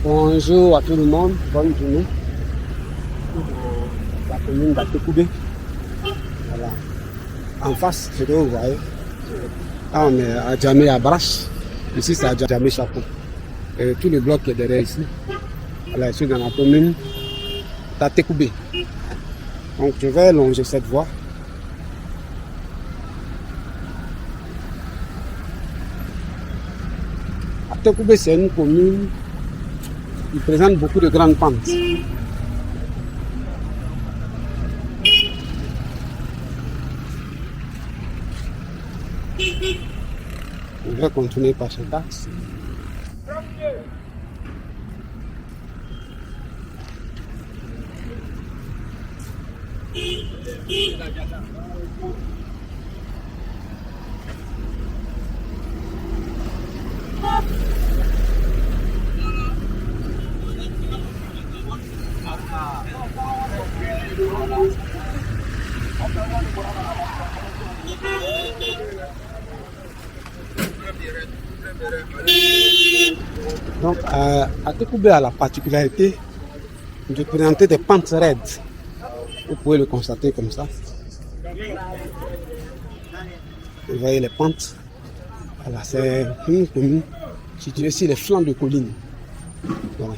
Bonjour à tout le monde, bonne journée. La commune d'Atekoubé. Voilà. En face, c'est que vous voyez. Là, on est à Djamé à Brache. Ici, c'est à Djamé Chapeau. Et tout le bloc qui est derrière ici. Voilà, je suis dans la commune d'Atekoubé. Donc, je vais longer cette voie. Atekoubé, c'est une commune qui présente beaucoup de grandes pentes. Je vais continuer par cet axe. Donc, Atekoubé a la particularité de présenter des pentes raides. Vous pouvez le constater comme ça. Vous voyez les pentes. Voilà, c'est une commune située sur les flancs de collines. Voilà.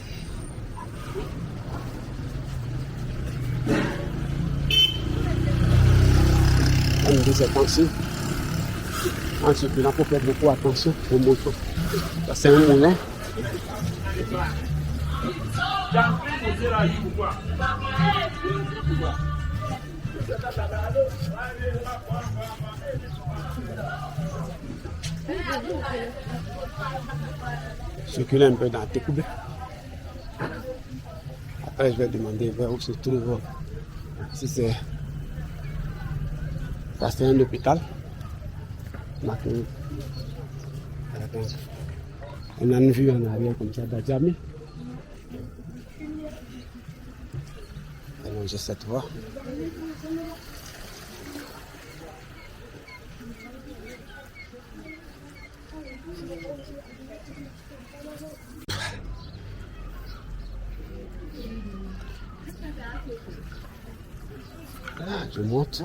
On dit c'est ainsi. En circulant, il faut faire beaucoup attention aux motos. Ça, c'est un moulin. Circuler un peu dans Atekoubé. Après, je vais demander vers où se trouve. Si c'est un hôpital. On a une vue en arrière comme ça d'Adjamé. Alors j'ai cette voie. Je monte.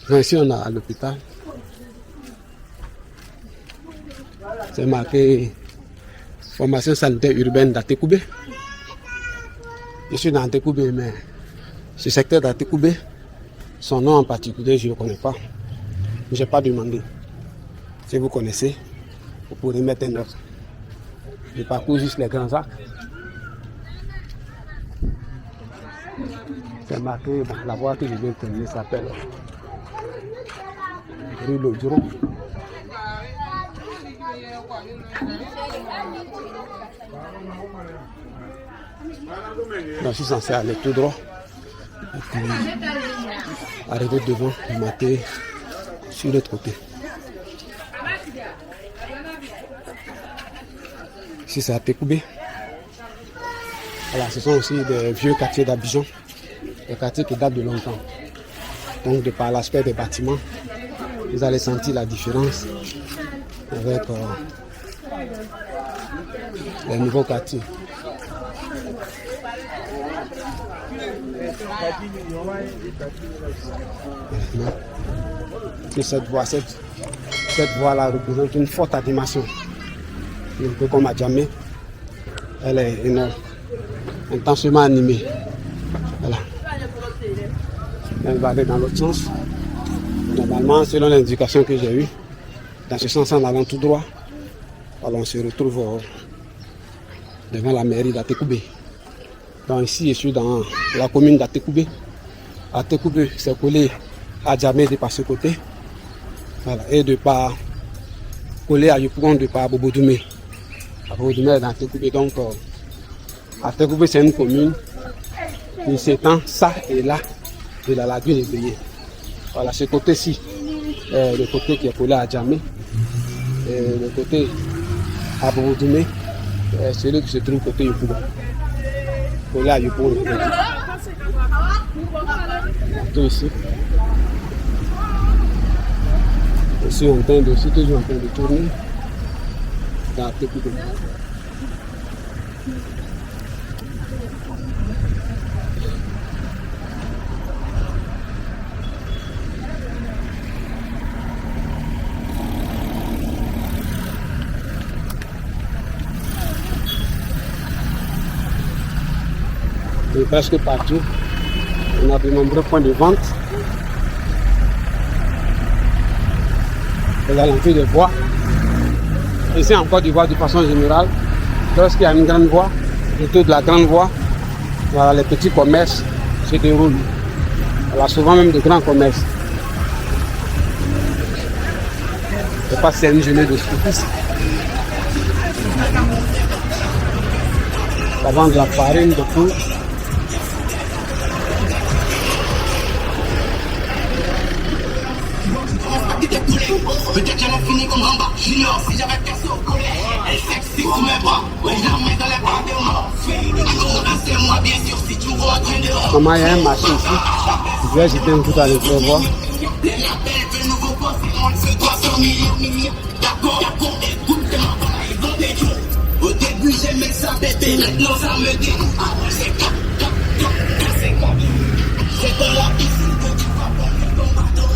Ici on a l'hôpital. C'est marqué formation sanitaire urbaine d'Atekoubé. Je suis dans Atekoubé, mais ce secteur d'Atekoubé, son nom en particulier, je ne le connais pas. Je n'ai pas demandé. Si vous connaissez, vous pourrez mettre un autre. Je parcours juste les grands arcs. C'est marqué, bon, la voie que je viens de terminer s'appelle rue Lodjoro. Je suis censé aller tout droit et puis arriver devant et monter sur l'autre côté. Ici c'est Atekoubé. Voilà, ce sont aussi des vieux quartiers d'Abidjan, des quartiers qui datent de longtemps. Donc de par l'aspect des bâtiments, vous allez sentir la différence avec les nouveaux quartiers. Cette voie-là représente une forte animation. Un peu comme à Djamé, elle est intensément animée. Voilà. Elle va aller dans l'autre sens. Normalement, selon l'indication que j'ai eue, dans ce sens, en allant tout droit, alors on se retrouve devant la mairie d'Atekoubé. Donc ici, je suis dans la commune d'Atekoubé. Atekoubé, c'est collé à Djamé de par ce côté. Voilà. Et de par collé à Yopougon de par Bobodoumé. Bobodoumé est dans Atekoubé. Donc, Atekoubé, c'est une commune qui s'étend ça et là de la lagune éveillée. Voilà, ce côté-ci, le côté qui est collé à Djamé. Et le côté à Bobodoumé, celui qui se trouve côté Yopougon. Collé à Yopougon. Tout ici. Je suis toujours en train de tourner. à Tekoubi. Et presque partout, on a de nombreux points de vente. Les alentours des voies. Ici en Côte d'Ivoire, de façon générale, lorsqu'il y a une grande voie, autour de la grande voie, voilà, les petits commerces se déroulent. Voilà, souvent même de grands commerces. Je ne sais pas si c'est une journée de scoutisme. Ça vend de la farine, de tout. Peut-être qu'elle a fini comme Ramba. Junior, si j'avais percé au collège. Elle sexy sous mes bras. Ouais, je la mets dans les bras de mort. C'est moi, bien sûr, si tu vois un dehors. Comment il y a un marché ici? Je vais jeter un coup à l'intérieur. Les labels veulent nouveau poste. On se doit 100 millions. D'accord, écoute-moi. Ils vont des jours. Au début, j'aimais ça, bébé. Maintenant, ça me dégoûte. C'est quoi? C'est dans la piscine que tu vas prendre ton bateau.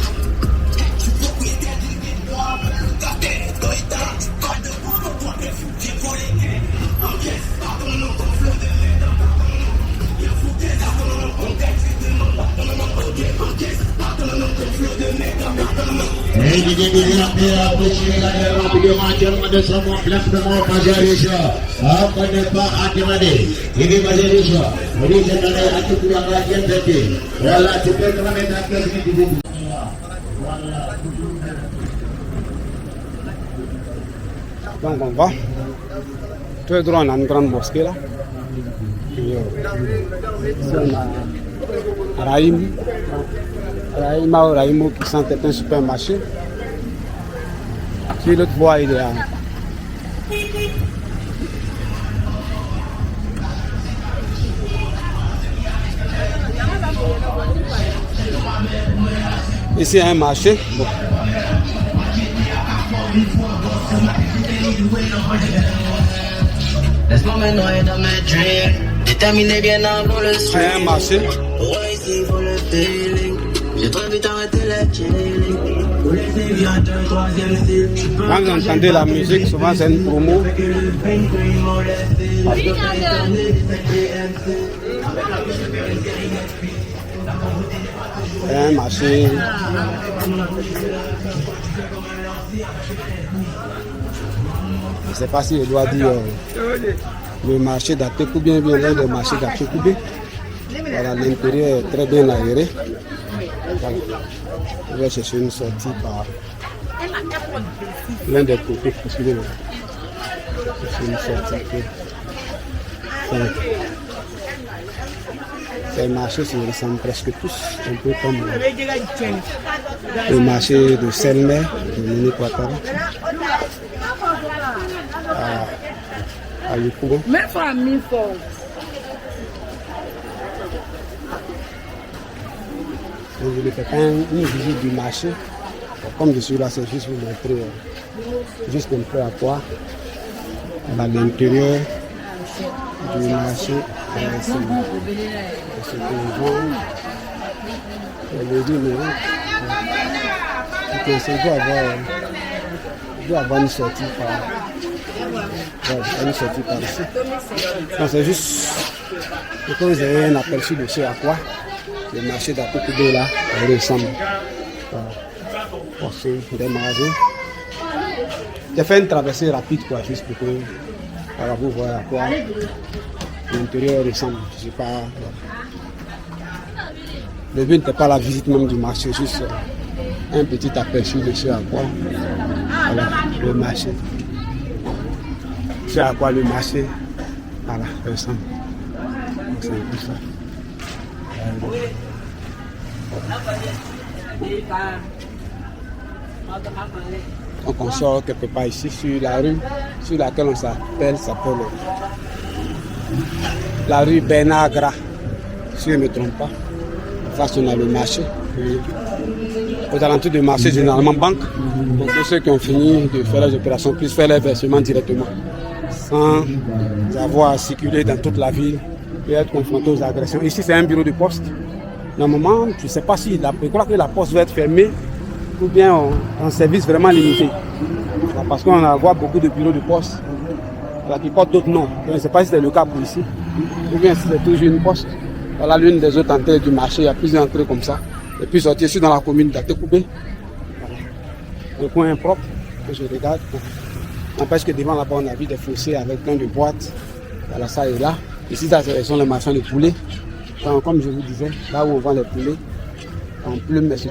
Donc on va tout droit, on a une grande mosquée là. Ici on a Raïmo qui sent être un supermarché. Sur l'autre voie il est là. Ici il y a un marché. Bon. Laisse-moi me noyer dans mes dreams. Déterminé bien avant le C'est un marché. Ouais, ici faut le feeling. J'ai trop vite arrêté les chilling. Tous les aviateurs, troisième style. Quand vous entendez la musique, souvent c'est une promo. C'est un marché. Je ne sais pas si je dois dire le marché d'Atekoubé ou bien le marché d'Atekoubé. Voilà, l'intérieur est très bien aéré. Voilà. Je vais chercher une sortie par l'un des côtés. Excusez-moi. C'est une sortie. Ces marchés se ressemblent presque tous, un peu comme le marché de Selmer, de Mini Quatara, à Yukouba. Je vais faire une visite du marché. Comme je suis là, c'est juste pour montrer juste un peu à quoi à l'intérieur du marché. Ce qu'on vend, le numéro. Il doit avoir une sortie par ici. Donc c'est juste que vous avez un aperçu de ce à quoi le marché d'Atekoubé là ressemble. Voilà. C'est des magasins. J'ai fait une traversée rapide quoi, juste pour que vous voyez à quoi l'intérieur ressemble. Je sais pas. Le but n'était pas la visite même du marché, juste un petit aperçu de ce à quoi voilà, le marché. Ce à quoi le marché voilà, ressemble. C'est un peu ça. Donc on sort quelque part ici sur la rue sur laquelle on s'appelle la rue Bernard Gras, si je ne me trompe pas. Face on a le marché. aux alentours du marché, généralement banque, pour que ceux qui ont fini de faire les opérations puissent faire les versements directement, sans avoir à circuler dans toute la ville et être confrontés aux agressions. Ici, c'est un bureau de poste. Normalement, je ne sais pas si je crois que la poste va être fermée ou bien en service vraiment limité. Parce qu'on voit beaucoup de bureaux de poste qui portent d'autres noms. Je ne sais pas si c'est le cas pour ici ou bien si c'est toujours une poste. Voilà l'une des autres entrées du marché. Il y a plusieurs entrées comme ça. Et puis sortir ici dans la commune d'Atekoubé. Voilà. Le coin est propre que je regarde. N'empêche que devant là-bas, on a vu des fossés avec plein de boîtes. Voilà, ça et là. Ici, ça, ce sont les marchands de poulets. Donc, comme je vous disais, là où on vend les poulets, en plumes, etc.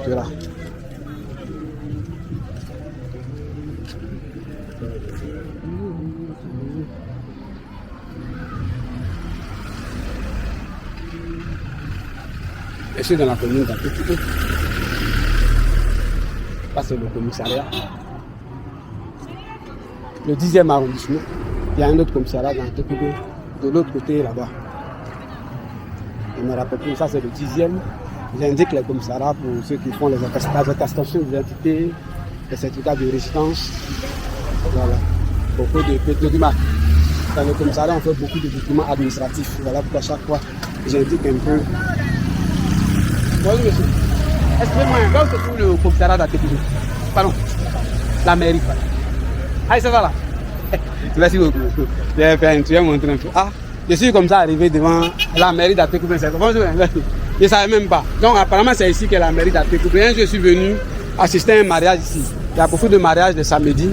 Ici, dans la commune d'Atekoubé. Ça, c'est le commissariat. Le 10e arrondissement. Il y a un autre commissariat dans Atekoubé, de l'autre côté là-bas. Je me rappelle plus, ça c'est le 10e. J'indique les commissariats pour ceux qui font les attestations d'identité, les certificats de résidence. Voilà. Beaucoup de documents. Dans le commissariat, on fait beaucoup de documents administratifs. Voilà pourquoi chaque fois, j'indique un peu. Bonjour monsieur. Excusez-moi, là où se trouve le commissariat d'Atekoubé? Pardon. La mairie. Ah, c'est ça là. Merci beaucoup. Je vais montrer un peu. Ah, je suis comme ça arrivé devant la mairie d'Atekoubé. Bonjour. Je ne savais même pas. Donc apparemment c'est ici que la mairie d'Atekoubé. Je suis venu assister à un mariage ici. Il y a beaucoup de mariages de samedi.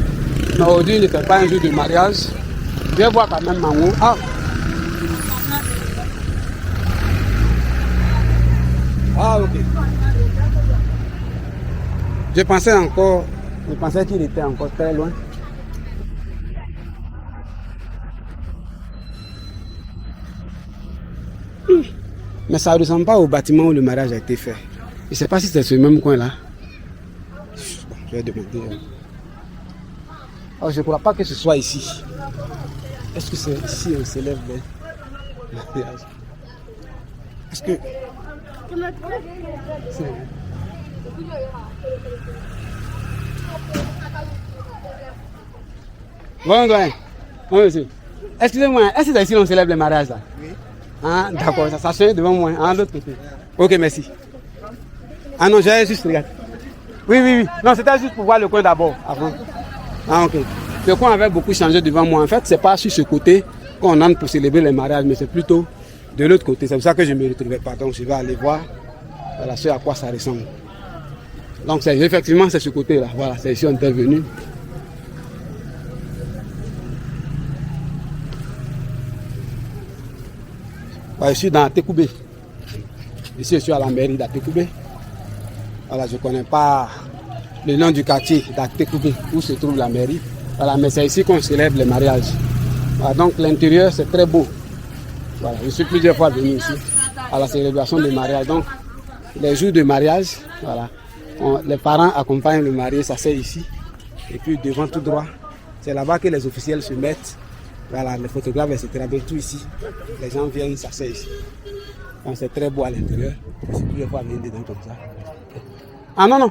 Mais aujourd'hui n'était pas un jour de mariage. Je vais voir quand même en haut. Ah. Ah ok. Je pensais qu'il était encore très loin. Mais ça ne ressemble pas au bâtiment où le mariage a été fait. Je ne sais pas si c'est ce même coin-là. Bon, je vais demander. Oh, je ne crois pas que ce soit ici. Est-ce que c'est ici on s'élève les mariages? Est-ce que... Bon, bon, monsieur. Excusez-moi, est-ce que c'est ici on célèbre les mariages là? Oui. Ah, d'accord, ça sonne devant moi, de l'autre côté. Ok, merci. Ah non, j'ai juste regardé. Oui. Non, c'était juste pour voir le coin d'abord, avant. Ah, ok. Le coin avait beaucoup changé devant moi. En fait, c'est pas sur ce côté qu'on entre pour célébrer les mariages, mais c'est plutôt de l'autre côté. C'est pour ça que je ne me retrouvais pas. Donc, je vais aller voir voilà, ce à quoi ça ressemble. Donc, effectivement, c'est ce côté-là. Voilà, c'est ici on est venu. Je suis dans Atekoubé. Ici, je suis à la mairie d'Atekoubé. Voilà, je ne connais pas le nom du quartier d'Atekoubé où se trouve la mairie. Voilà, mais c'est ici qu'on célèbre les mariages. Voilà, donc l'intérieur, c'est très beau. Voilà, je suis plusieurs fois venu ici à la célébration des mariages. Donc, les jours de mariage, voilà, les parents accompagnent le marié, ça c'est ici. Et puis devant tout droit, c'est là-bas que les officiels se mettent. Voilà, les photographes, etc. Mais tout ici, les gens viennent s'asseoir ici. Donc c'est très beau à l'intérieur. Je suis plusieurs fois venu dedans comme ça. Ah non.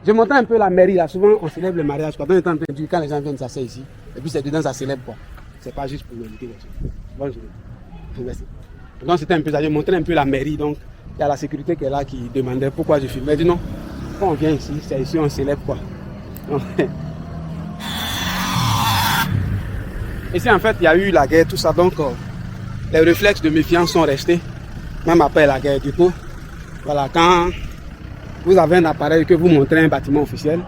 Je montre un peu la mairie là. Souvent on célèbre le mariage. Quand les gens viennent s'asseoir ici. Et puis c'est dedans ça célèbre quoi. C'est pas juste pour inviter les gens. Bonjour. Merci. Donc c'était un peu ça. Je montrais un peu la mairie. Donc il y a la sécurité qui est là qui demandait pourquoi je filmais. Je dis non. Quand on vient ici, c'est ici on célèbre quoi. Donc, ici, en fait, il y a eu la guerre, tout ça, donc les réflexes de méfiance sont restés, même après la guerre. Du coup, voilà, quand vous avez un appareil que vous montrez un bâtiment officiel,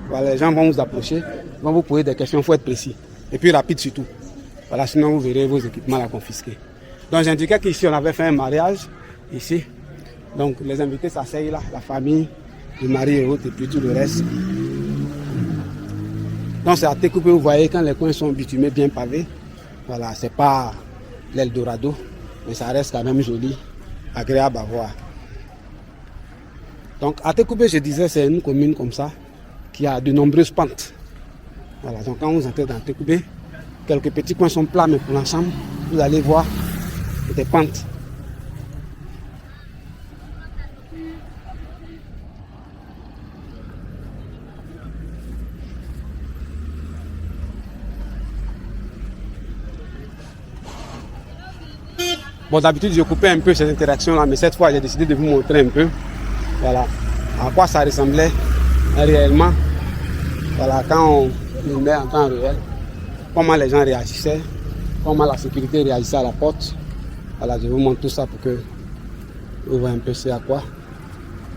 voilà, les gens vont vous approcher, vont vous poser des questions, il faut être précis, et puis rapide surtout. Voilà, sinon vous verrez vos équipements là confisqués. Donc j'indiquais qu'ici, on avait fait un mariage, ici, donc les invités s'asseyent là, la famille, le mari et autres, et puis tout le reste. Donc c'est à Atekoubé, vous voyez, quand les coins sont bitumés, bien pavés, voilà, c'est pas l'Eldorado, mais ça reste quand même joli, agréable à voir. Donc Atekoubé, je disais, c'est une commune comme ça, qui a de nombreuses pentes. Voilà, donc quand vous entrez dans Atekoubé, quelques petits coins sont plats, mais pour l'ensemble, vous allez voir des pentes. Bon, d'habitude, je coupais un peu ces interactions-là, mais cette fois, j'ai décidé de vous montrer un peu, voilà, à quoi ça ressemblait réellement, voilà, quand on le met en temps réel, comment les gens réagissaient, comment la sécurité réagissait à la porte. Voilà, je vous montre tout ça pour que vous voyez un peu ce à quoi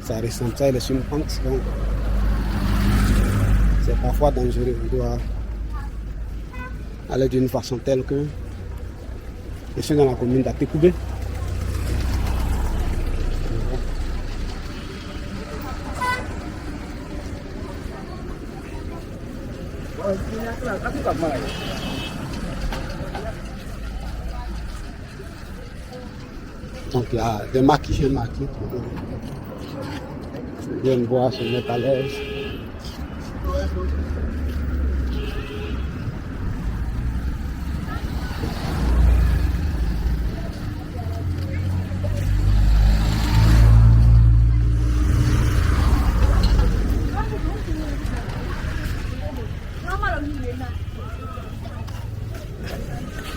ça ressemble. Ça, il est sur une pente, donc c'est parfois dangereux. On doit aller d'une façon telle que je suis dans la commune d'Atekoubé. Donc il y a des maquis, ils viennent voir, se mettre à l'aise.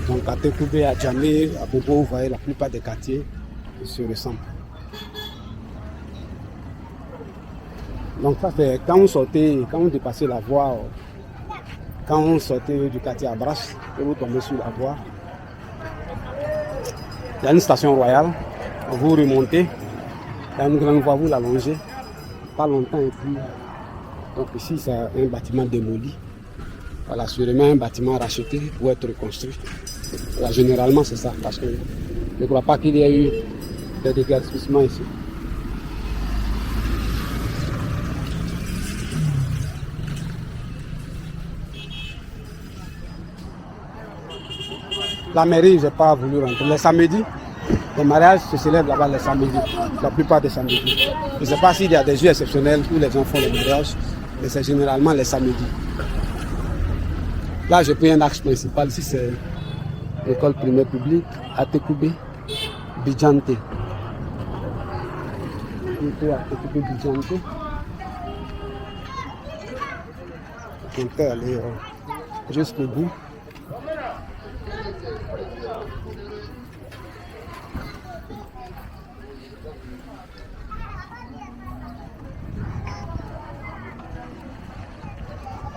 Donc à Tekoubé, à Djamé, à Bobo, vous voyez la plupart des quartiers se ressemblent. Donc ça c'est quand vous dépassez la voie, quand vous sortez du quartier Abras et vous tombez sur la voie, il y a une station royale, vous remontez, il y a une grande voie, vous la longez, pas longtemps et puis, donc ici c'est un bâtiment démoli, voilà, sûrement un bâtiment racheté pour être reconstruit. Voilà, généralement c'est ça, parce que je ne crois pas qu'il y ait eu des déguerpissements ici. La mairie, je n'ai pas voulu rentrer. Les samedis, les mariages se célèbrent là-bas les samedis, la plupart des samedis. Je ne sais pas s'il y a des jours exceptionnels où les gens font les mariages, mais c'est généralement les samedis. Là, j'ai pris un axe principal. Ici, c'est l'école primaire publique, Atekoubé, Bidjante. Atekoubé, Bidjante. Je comptais aller jusqu'au bout.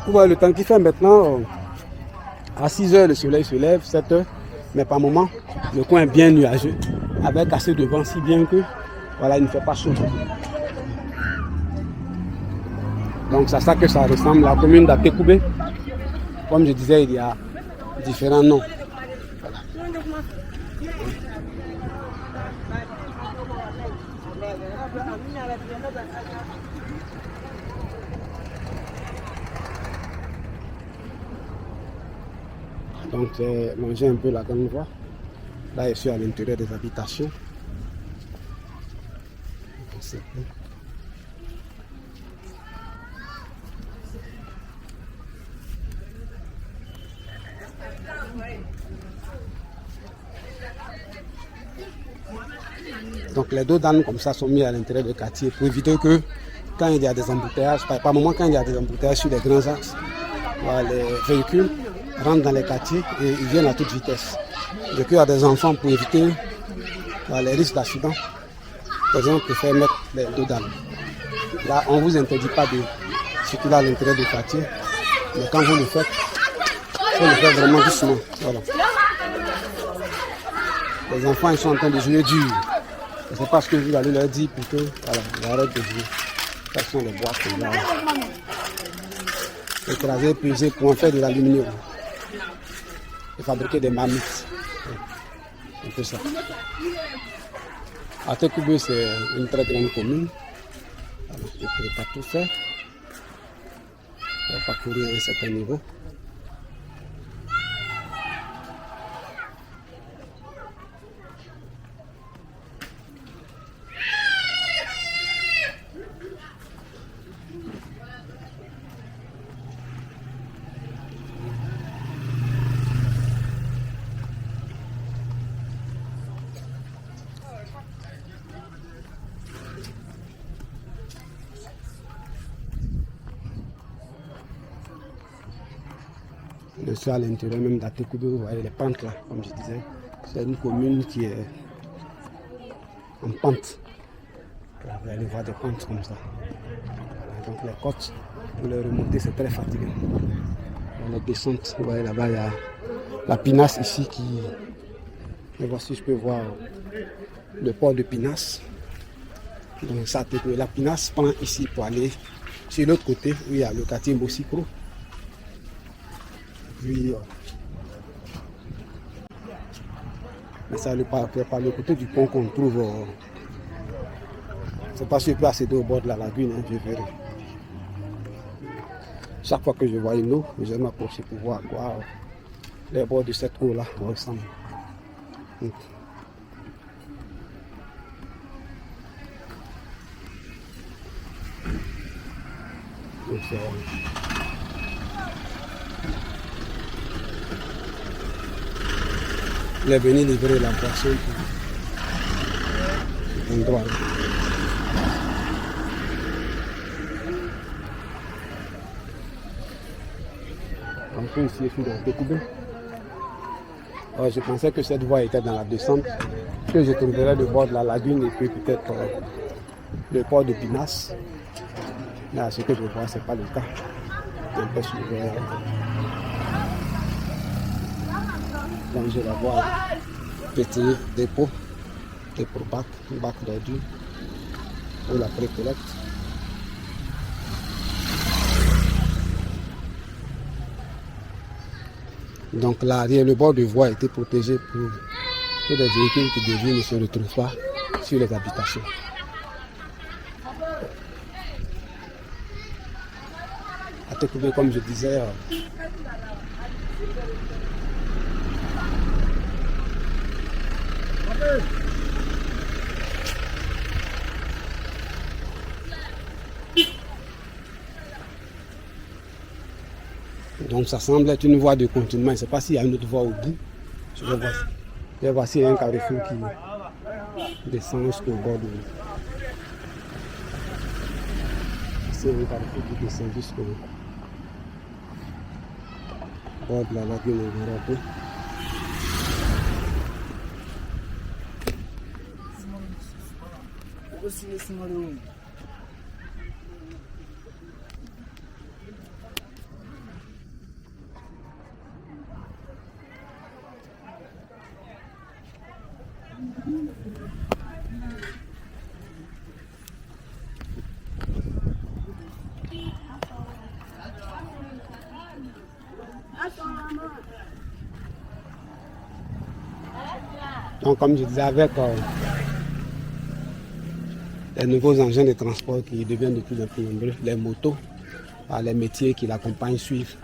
Vous voyez le temps qu'il fait maintenant, à 6 h le soleil se lève, 7 h, mais par moment, le coin est bien nuageux, avec assez de vent, si bien que voilà, il ne fait pas chaud. Donc c'est ça que ça ressemble, la commune d'Atekoubé. Comme je disais, il y a différents noms. Voilà. Donc j'ai longé un peu la grande voie. Là je suis à l'intérieur des habitations. Donc les deux dames comme ça sont mis à l'intérieur du quartier pour éviter que quand il y a des embouteillages, par moment quand il y a des embouteillages sur les grands axes, les véhicules rentrent dans les quartiers et ils viennent à toute vitesse. Donc il y a des enfants pour éviter les risques d'accident. Les gens préfèrent mettre les deux dames. Là on ne vous interdit pas de circuler à l'intérieur du quartier, mais quand vous le faites, il faut le faire vraiment doucement. Voilà. Les enfants ils sont en train de jouer dur. Je ne sais pas ce que vous allez leur dire pour que voilà, ils arrêtent de jouer. Ce sont les boîtes là. Écraser, puiser pour en faire de l'aluminium. Et fabriquer des marmites. Un peu ça. Atekoubé, c'est une très grande commune. Alors, je ne pourrais pas tout faire. Je vais parcourir à un certain niveau. Je suis à l'intérieur même d'Atekoubé, vous voyez les pentes là, comme je disais. C'est une commune qui est en pente. Vous allez voir des pentes comme ça. Donc les côtes, pour les remonter, c'est très fatigant. Dans les descentes, vous voyez là-bas, il y a la Pinasse ici qui... Et voici, je peux voir le port de Pinasse. Donc ça, la Pinasse prend ici pour aller sur l'autre côté, où il y a le quartier Mbossikro. Puis, c'est par le côté du pont qu'on trouve... c'est pas sûr que c'est au bord de la lagune, hein, je verrai. Chaque fois que je vois une eau, je vais m'approcher pour voir quoi les bords de cette eau-là ressemblent. Il est venu livrer la boisson pour l'endroit. On peut ici sur découvrir. Je pensais que cette voie était dans la descente, que je trouverais le bord de la lagune et puis peut-être le port de Pinasse. Mais ce que je vois, ce n'est pas le cas. Un peu sur donc je vais voir petit dépôt bac d'ordures pour la pré-collecte. Donc l'arrière, le bord de voie a été protégé pour que les véhicules qui dévient ne se retrouvent pas sur les habitations. À découvrir, comme je disais, donc ça semble être une voie de continuement. Je ne sais pas s'il y a une autre voie au bout. Je vais voir. Et voici un carrefour qui descend jusqu'au bord de... C'est un carrefour qui descend jusqu'au bord de la lagune Ngorobo. Donc comme je disais, avec les nouveaux engins de transport qui deviennent de plus en plus nombreux, les motos, les métiers qui l'accompagnent suivent,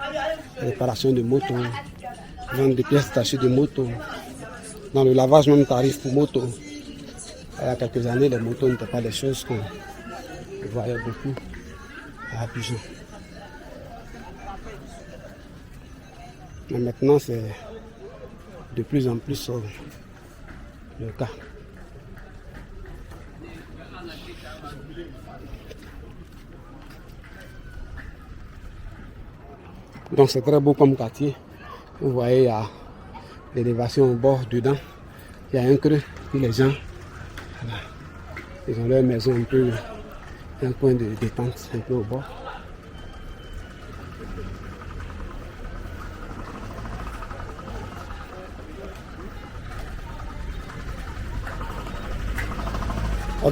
réparation de motos, vente de pièces détachées de motos, dans le lavage même tarif pour motos. Il y a quelques années, les motos n'étaient pas des choses qu'on voyait beaucoup à Abidjan. Mais maintenant, c'est de plus en plus le cas. Donc c'est très beau comme quartier. Vous voyez, il y a l'élévation au bord dedans. Il y a un creux, puis les gens, voilà, ils ont leur maison un peu, un point de détente un peu au bord.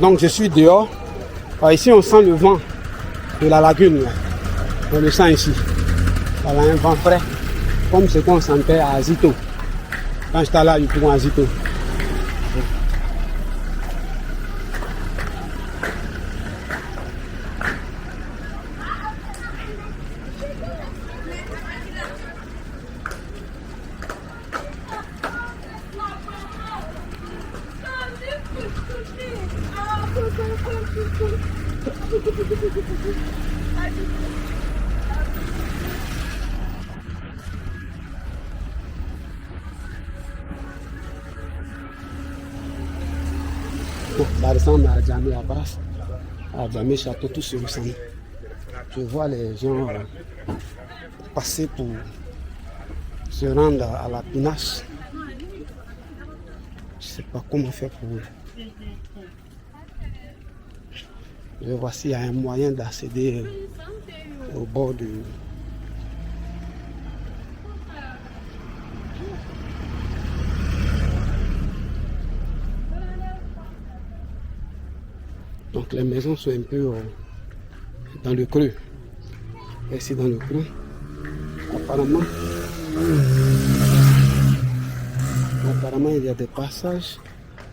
Donc je suis dehors. Ici on sent le vent de la lagune. Là. On le sent ici. Voilà un vent frais. Comme ce qu'on sentait à Azito. Quand j'étais là, du pont Azito. Ça ressemble à Djamé Abbas, à Djamé Château, tout se ressemble. Je vois les gens passer pour se rendre à la Pinasse. Je ne sais pas comment faire pour Je vais voir s'il y a un moyen d'accéder au bord du... Donc les maisons sont un peu dans le creux. Ici dans le creux. Apparemment, il y a des passages,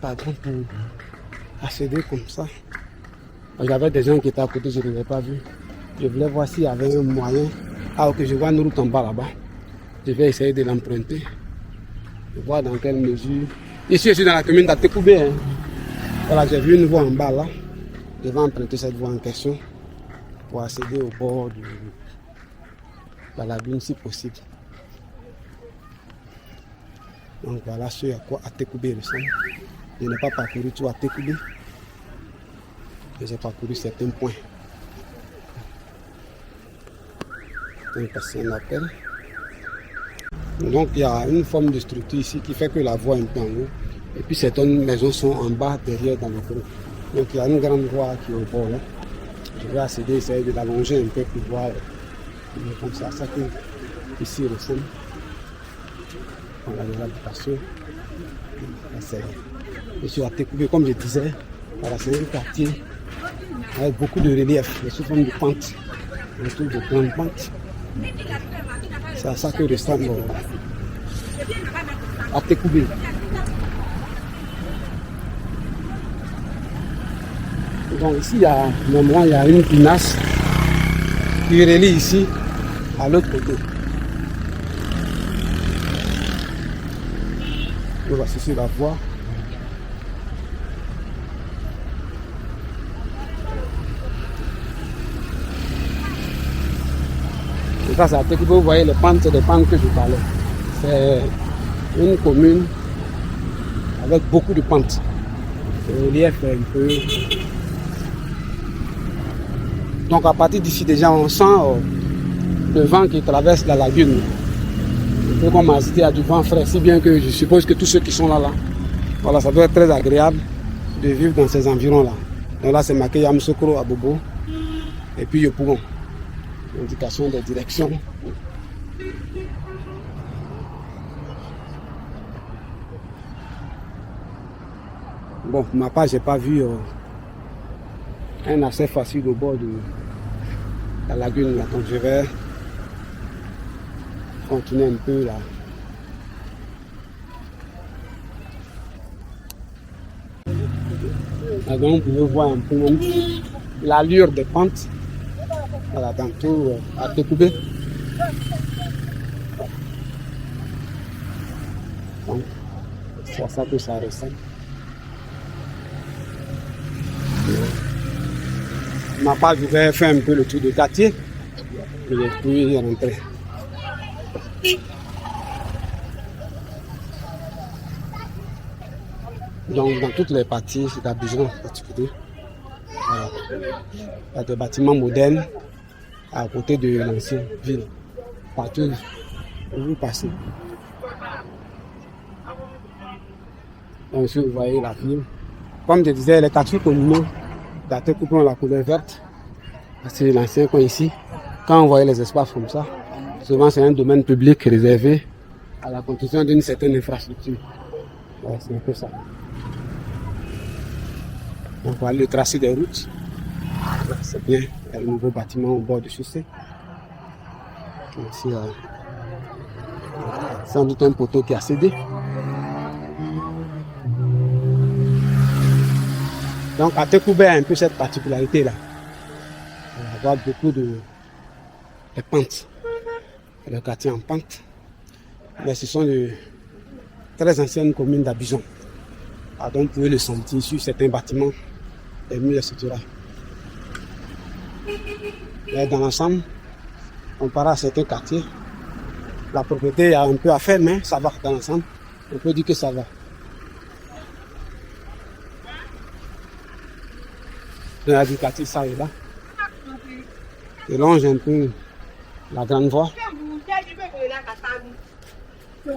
pardon, pour accéder comme ça. Il y avait des gens qui étaient à côté, je ne les ai pas vus. Je voulais voir s'il y avait un moyen. Ah ok, je vois une route en bas là-bas. Je vais essayer de l'emprunter. Je vois dans quelle mesure. Ici, je suis dans la commune d'Atekoubé. Hein. Voilà, j'ai vu une voie en bas là. Je vais emprunter cette voie en question pour accéder au bord de la lagune si possible. Donc voilà ce à quoi Atekoubé ressemble. Je n'ai pas parcouru tout Atekoubé. J'ai parcouru certains points. On passer un appel. Donc il y a une forme de structure ici qui fait que la voie est un peu en haut. Et puis certaines maisons sont en bas, derrière, dans le creux. Donc il y a une grande voie qui est au bord là. Je vais accéder, essayer de l'allonger un peu pour voir comme ça que ici ressemble. Voilà l'habitation. Je suis à Atekoubé, comme je disais, voilà, c'est un quartier avec beaucoup de relief, sous forme de pente, un truc de grande pente. C'est à ça que ressemble Atekoubé. Donc ici, il y a une pinasse qui relie ici à l'autre côté. On va sur la voie. Et ça, c'est Atekoubé, vous voyez les pentes, c'est des pentes que je parlais. C'est une commune avec beaucoup de pentes. Le relief est un peu... Donc à partir d'ici déjà on sent le vent qui traverse la lagune. Un peu comme il y a du vent frais, si bien que je suppose que tous ceux qui sont là, voilà, ça doit être très agréable de vivre dans ces environs-là. Donc là c'est marqué Yamoussoukro à Bobo et puis Yopougon. Indication de direction. Bon, pour ma part, j'ai pas vu un accès facile au bord de la lagune là, donc je vais continuer un peu là. Là donc, vous pouvez voir un peu l'allure des pentes. Voilà, dans tout Atekoubé. Donc, c'est à ça que ça ressemble. Ma part, je vais faire un peu le tour du quartier et puis rentrer. Donc, dans toutes les parties, c'est d'Abidjan en particulier. Voilà. Il y a des bâtiments modernes à côté de l'ancienne ville. Partout où vous passez. Donc, ici, vous voyez la ville. Comme je disais, les quartiers communaux d'Atekoubé ont la couleur verte. C'est l'ancien coin ici. Quand on voyait les espaces comme ça, souvent c'est un domaine public réservé à la construction d'une certaine infrastructure. Ouais, c'est un peu ça. Donc voilà le tracé des routes. C'est bien. Il y a un nouveau bâtiment au bord du chaussée. Ici, sans doute un poteau qui a cédé. Donc Atekoubé a un peu cette particularité là. On va avoir beaucoup de pentes. Le quartier en pente. Mais ce sont de très anciennes communes d'Abidjan. Donc vous pouvez le sentir sur certains bâtiments, les murs, etc. Mais dans l'ensemble, comparé à certains quartiers, la propriété a un peu à faire, mais ça va dans l'ensemble. On peut dire que ça va. Dans la vie quartier, ça est là. Je longe un peu la grande voie.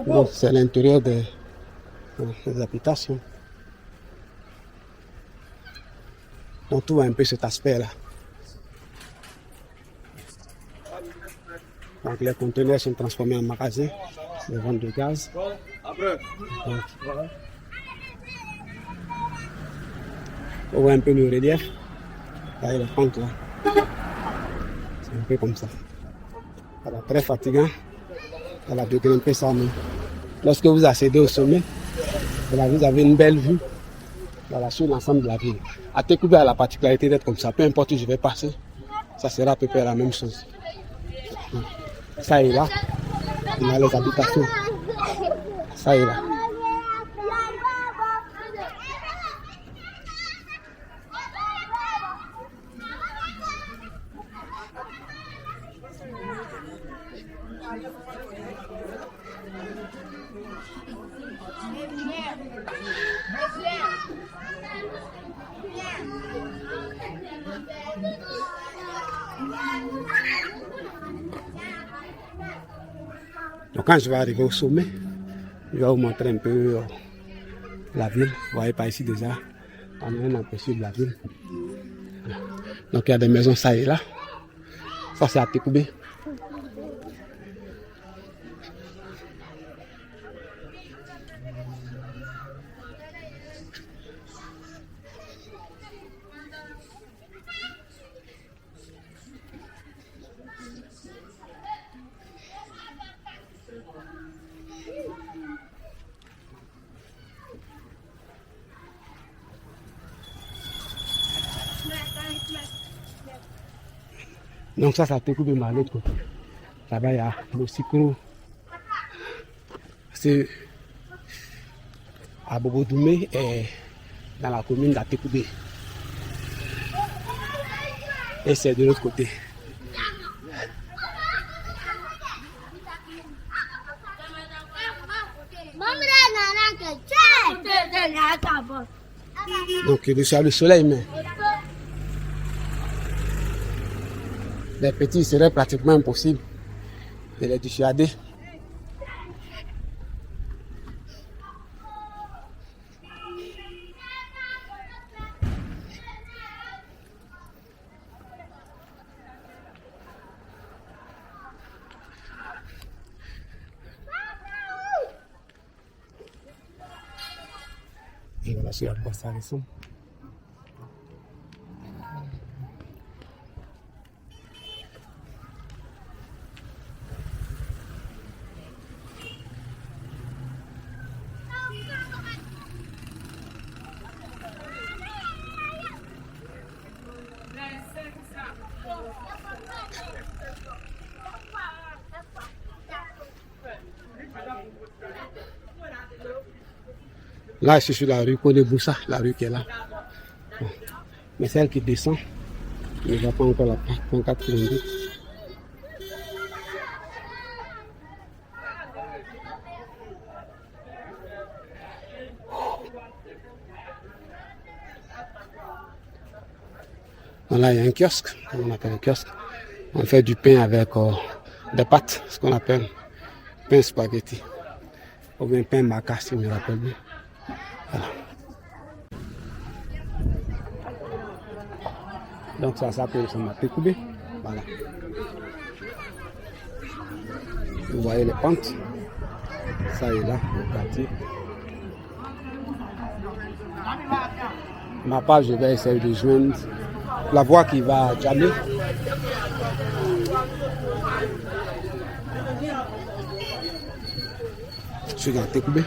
Donc c'est l'intérieur des habitations. Donc tout un peu cet aspect-là. Donc les conteneurs sont transformés en magasins de vente de gaz. Donc, on voit un peu le relief. Là, il y a les pentes là. C'est un peu comme ça. Voilà, très fatigant. Voilà, de grimper ça. Mais lorsque vous accédez au sommet, voilà, vous avez une belle vue, voilà, sur l'ensemble de la ville. À Tékoubé a la particularité d'être comme ça. Peu importe où je vais passer, ça sera à peu près la même chose. Ça et là, on a les habitations. Ça et là. Donc quand je vais arriver au sommet, je vais vous montrer un peu la ville. Vous voyez par ici déjà, on a un aperçu de la ville. Voilà. Donc il y a des maisons ça et là. Ça c'est à Tékoubé. Donc ça, ça Tékoubé, mais à l'autre côté. Là-bas, il y a le Sikro. C'est à Bobo-Doumé et dans la commune d'Atékoubé. Et c'est de l'autre côté. Donc je suis à le soleil, mais les petits, il serait pratiquement impossible de les dissuader. Et voilà, c'est à quoi ça ressemble. Là, je suis sur la rue Kodeboussa, la rue qui est là. Bon. Mais celle qui descend, je ne vois pas encore la pancarte qui l'indique. Là, il y a un kiosque, on appelle un kiosque. On fait du pain avec des pâtes, ce qu'on appelle pain spaghetti. Ou bien pain maca, si je me rappelle bien. Voilà. Donc ça s'appelle son Tékoubé. Voilà. Vous voyez les pentes. Ça est là, le quartier. Ma part, je vais essayer de joindre la voie qui va à Djamé. Je suis dans Tékoubé.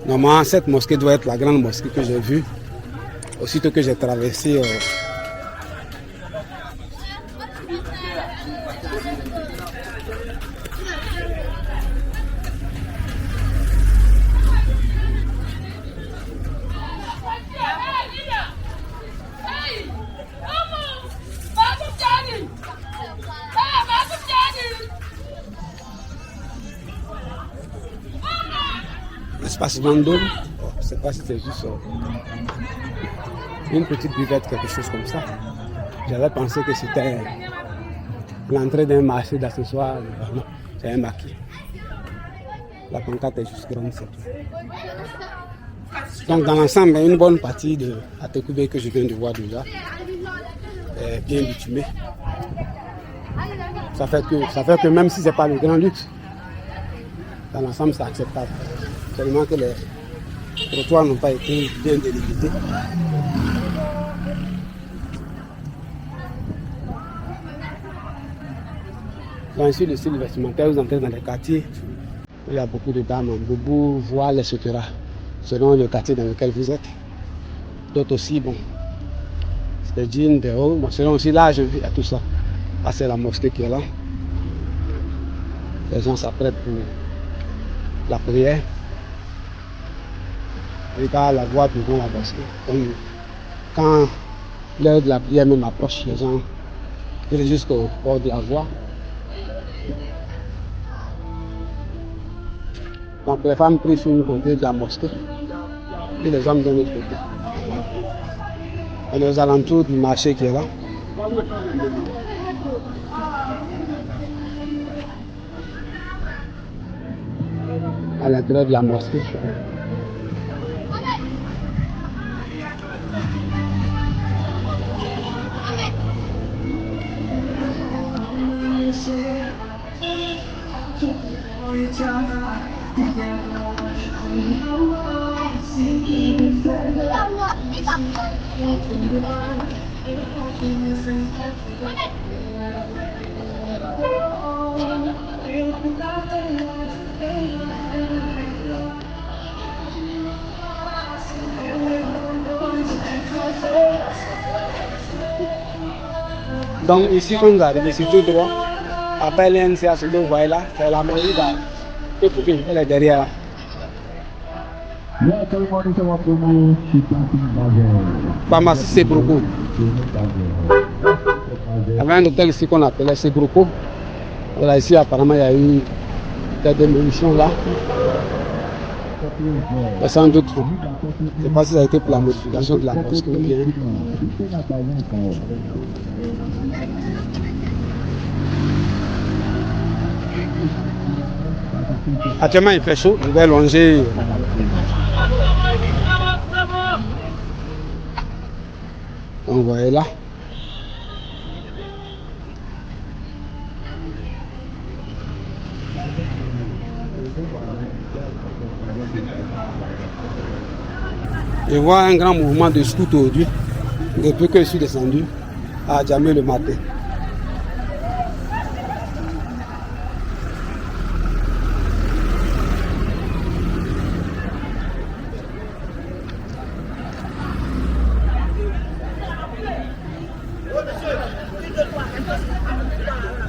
Normalement, cette mosquée doit être la grande mosquée que j'ai vue aussitôt que j'ai traversé l'espace Vendôme. Je ne sais pas si c'est juste une petite buvette, quelque chose comme ça. J'avais pensé que c'était l'entrée d'un marché d'accessoires. Non, c'est un maquis. La pancarte est juste grande, c'est tout. Donc dans l'ensemble, une bonne partie de Atekoubé que je viens de voir déjà est bien bitumée. Ça fait que même si ce n'est pas le grand luxe, dans l'ensemble c'est acceptable. Seulement que les trottoirs n'ont pas été bien délimités. Donc ici, le style vestimentaire, vous entrez dans les quartiers, il y a beaucoup de dames en boubou, voiles, etc. Selon le quartier dans lequel vous êtes. D'autres aussi, bon, c'est des jeans, des hauts, bon, selon aussi l'âge, il y a tout ça. Là, c'est la mosquée qui est là. Les gens s'apprêtent pour la prière. Regarde la voie devant la mosquée. Donc, quand l'heure de la prière même approche, les gens viennent jusqu'au bord de la voie. Donc les femmes prient sur une côté de la mosquée et les hommes de l'autre côté. Et les alentours du marché qui est là. À l'intérieur de la mosquée. Donc ici quand vous arrivez, c'est tout droit. Après l'NCA, ce que vous voyez là, c'est la mairie d'Atekoubé, elle est derrière. Pharmacie Sebroko. Il y avait un hôtel ici qu'on appelait Sebroko. Voilà, ici apparemment il y a eu des démolitions là. Mais sans doute, je ne sais pas si ça a été pour la modification de la mosquée ou bien. Actuellement il fait chaud, je vais longer. Donc vous voyez là. Je vois un grand mouvement de scouts aujourd'hui depuis que je suis descendu à Djamé le matin.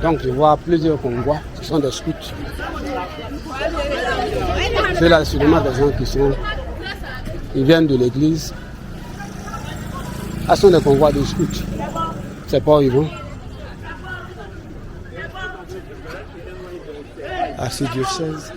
Donc je vois plusieurs convois, ce sont des scouts. C'est là sûrement des gens qui viennent de l'église. Ah, ce sont des convois de scouts. C'est pas où ils vont. Ah, c'est diocèse.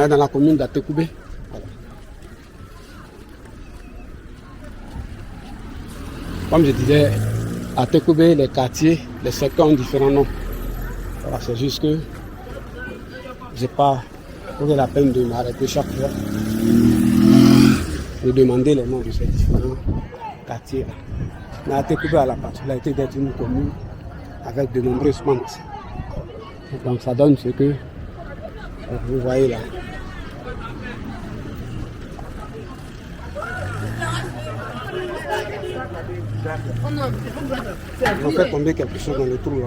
Dans la commune d'Atekoubé. Voilà. Comme je disais, Atekoubé, les quartiers, les secteurs ont différents noms. Voilà, c'est juste que je n'ai pas pris la peine de m'arrêter chaque fois, de demander les noms de ces différents quartiers. Mais Atekoubé a la particularité d'être une commune avec de nombreuses pentes. Donc ça donne ce que vous voyez là. On fait tomber quelque chose dans le trou là.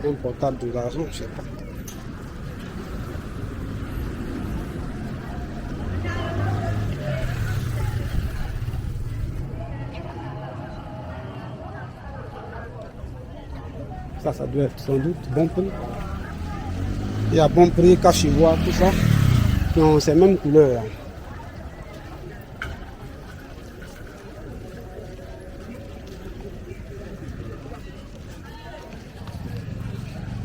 Un portable de l'argent, je ne sais pas. Ça doit être sans doute bon prix. Il y a bon prix, cachivois, tout ça, qui ont ces mêmes couleurs.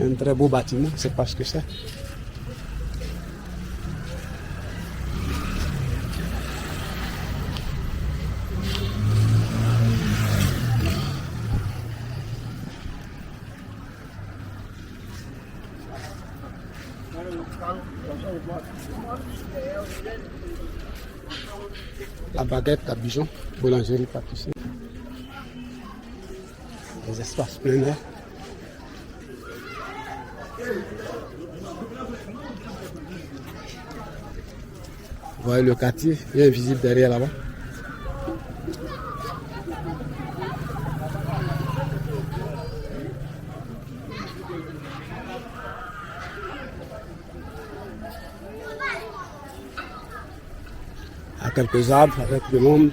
Un très beau bâtiment, je ne sais pas ce que c'est. La baguette à Bijon, boulangerie, pâtisserie. Les espaces plein air. Vous voyez le quartier, il est invisible derrière là-bas. Il y a quelques arbres avec de l'ombre.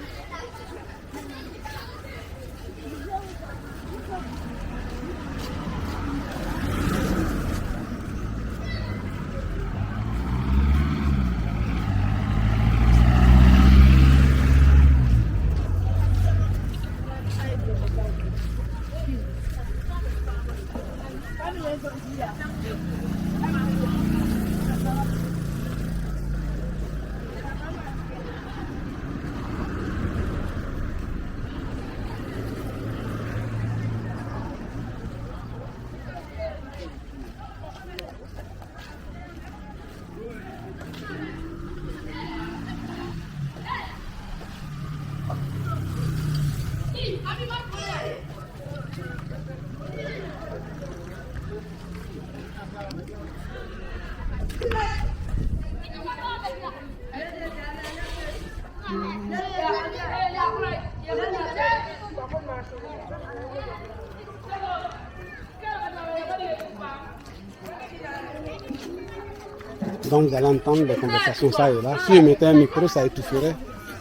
Donc vous allez entendre des conversations ça et là. Si je mettais un micro, ça étoufferait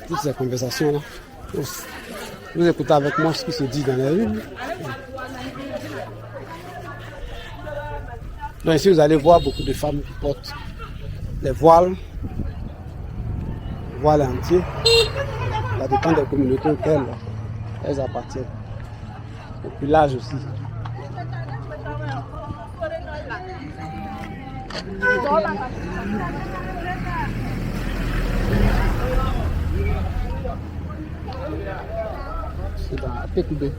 toutes ces conversations là. Vous écoutez avec moi ce qui se dit dans les rues. Donc ici vous allez voir beaucoup de femmes qui portent les voiles entiers. Ça dépend des communautés auxquelles elles appartiennent. Et puis l'âge aussi. C'est dans Pécoubé.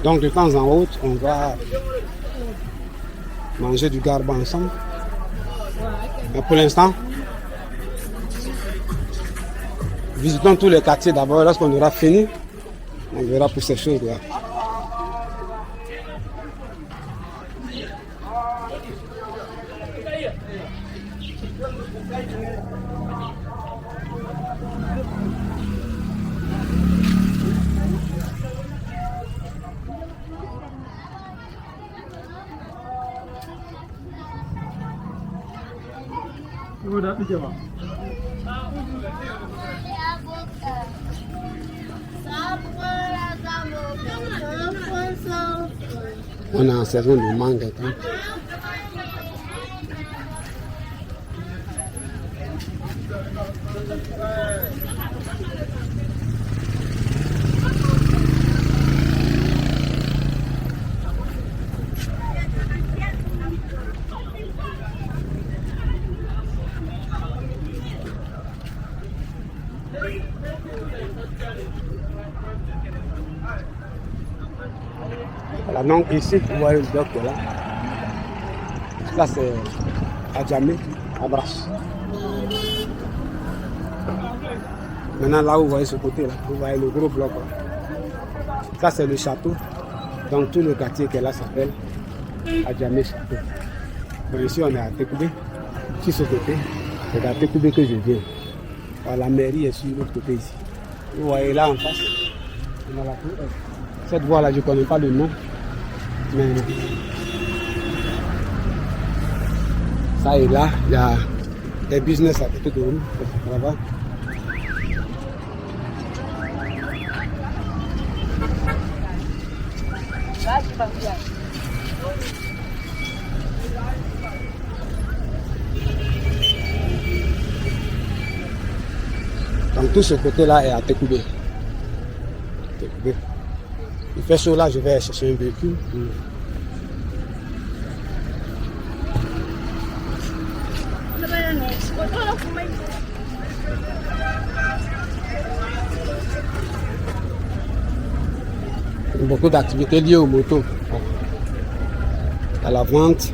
Donc de temps en temps, on va manger du garba ensemble. Mais pour l'instant, visitons tous les quartiers d'abord. Lorsqu'on aura fini, on verra pour ces choses-là. On est en saison de mangue. Voilà, donc ici, vous voyez le bloc là. Ça c'est Adjamé, à Brasse. Maintenant là vous voyez ce côté là, vous voyez le gros bloc là. Ça c'est le château. Donc tout le quartier qui est là s'appelle Adjamé Château. Bon, ici on est à Tekoubé. Sur ce côté, c'est à Tekoubé que je viens. Alors, la mairie est sur l'autre côté ici. Vous voyez là en face, on a la tour. Cette voie là je ne connais pas le nom. Mais ça et là, il y a des business à côté de nous. Là-bas. Donc tout ce côté-là est à Tekoubé. Il fait chaud là, je vais chercher un véhicule. Beaucoup d'activités liées aux motos. Il y a la vente,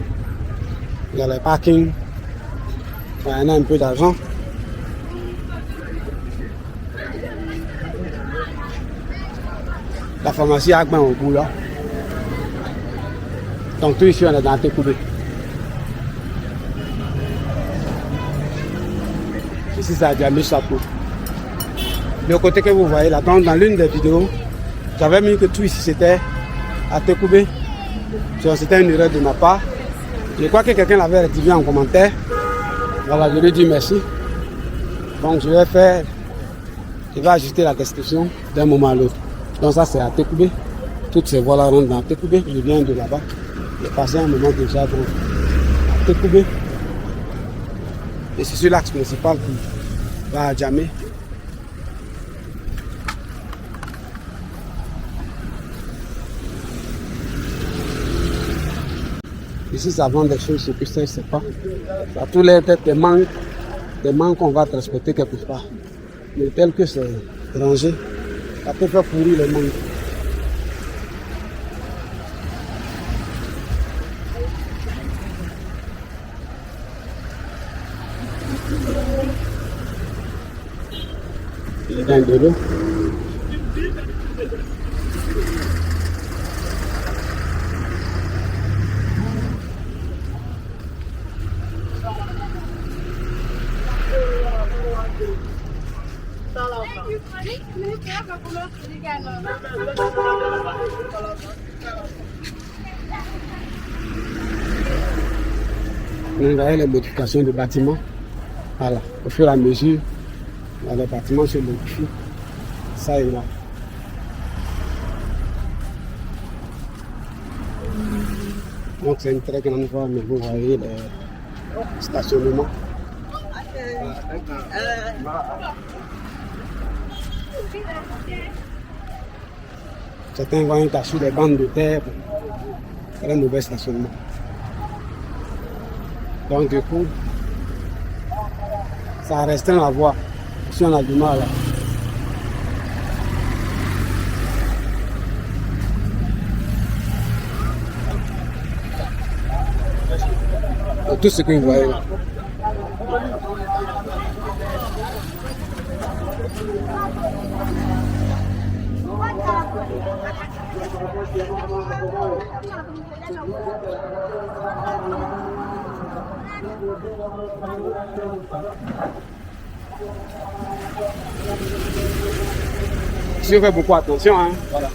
il y a le parking, il y en a un peu d'argent. La pharmacie Agban au bout là. Donc tout ici on est dans Tekoubé. Ici c'est Adjamé Château. Le côté que vous voyez là, dans l'une des vidéos, j'avais mis que tout ici c'était à Tekoubé. C'était une erreur de ma part. Je crois que quelqu'un l'avait rectifié en commentaire. Voilà, je lui dis merci. Donc je vais ajuster la description d'un moment à l'autre. Donc ça c'est à Tekoubé. Toutes ces voies là rentrent dans Tekoubé. Je viens de là-bas. J'ai passé un moment déjà dans Tekoubé. Et c'est sur l'axe principal qui va à Adjamé. Ici ça vend des choses, ce que c'est, je ne sais pas. Ça a tous les têtes des manques qu'on va transporter quelque part. Mais tel que c'est rangé, ça peut faire pourrir les mangues. Il y a de l'eau. Vous voyez les modifications de bâtiments. Voilà, au fur et à mesure, les bâtiments se modifient. Ça et là. Donc c'est une très grande voie, mais vous voyez les stationnements. Certains vont être sur des bandes de terre pour un mauvais stationnement. Donc du coup, ça restreint la voie si on a du mal. Tout ce que vous voyez là. Je fais beaucoup attention, hein. Voilà.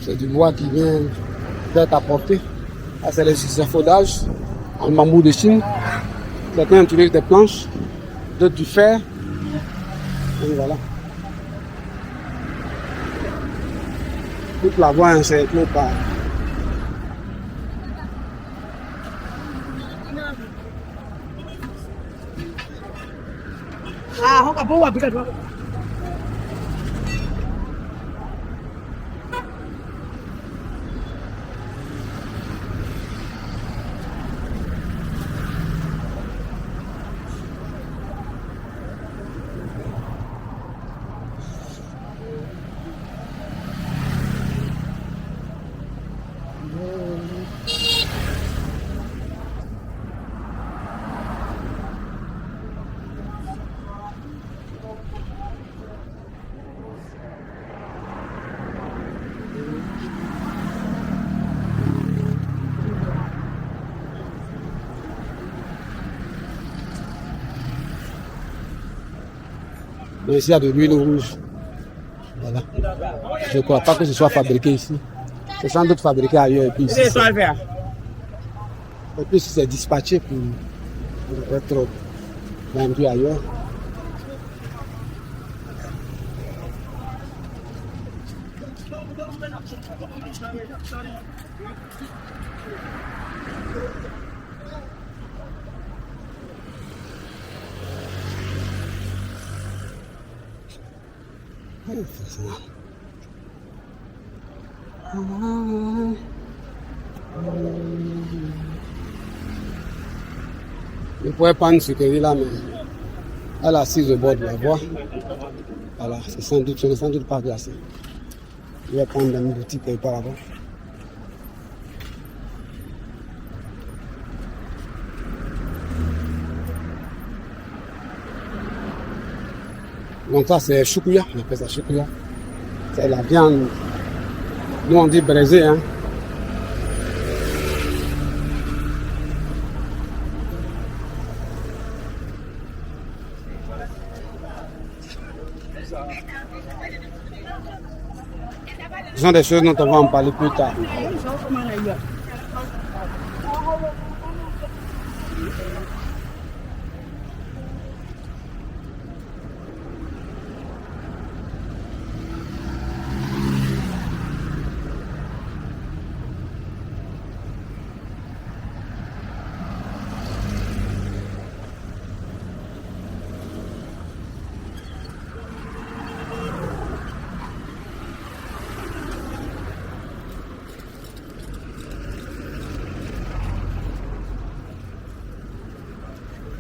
C'est du bois qui vient d'être apporté Là, c'est les affaudages en bambou de Chine. Certains utilisent des planches, d'autres du fer. Et voilà. Toute la voie encerclée par mais ici, il y a de l'huile rouge. Voilà. Je ne crois pas que ce soit fabriqué ici. C'est sans doute fabriqué ailleurs. Et puis ici, c'est dispatché pour être vendu ailleurs. Je pourrais prendre ce que là, mais elle est assise au bord de la voie. Voilà, c'est sans doute pas glacé. Je vais prendre une boutique quelque part là-bas. Donc ça c'est choukouya, on appelle ça choukouya. C'est la viande, nous on dit braisée, hein. Ce sont des choses dont on va en parler plus tard.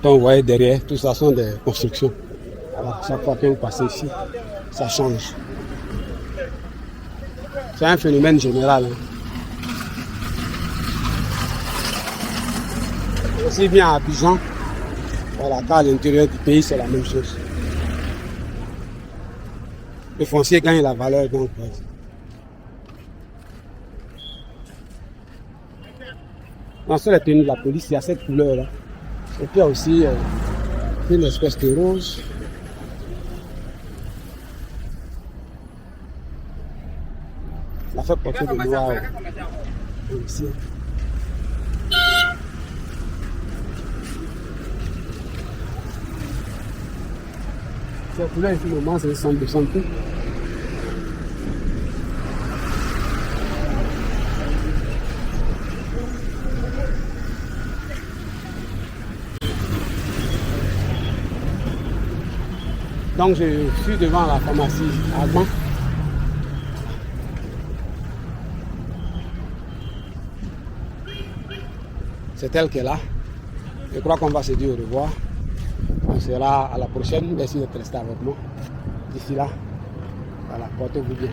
Donc vous voyez derrière, tout ça sont des constructions. Alors chaque fois que vous passez ici, ça change. C'est un phénomène général. Aussi bien à Abidjan, voilà, qu'à l'intérieur du pays, c'est la même chose. Le foncier gagne la valeur donc. Dans la tenue de la police, il y a cette couleur-là. Et puis il y a aussi une espèce de rose. Ça fait porter de noir ici. Cette couleur ici, normalement, c'est 100 santé. Donc je suis devant la pharmacie Agban. C'est elle qui est là. Je crois qu'on va se dire au revoir. On sera à la prochaine. Merci d'être resté avec moi. D'ici là, voilà, portez-vous bien.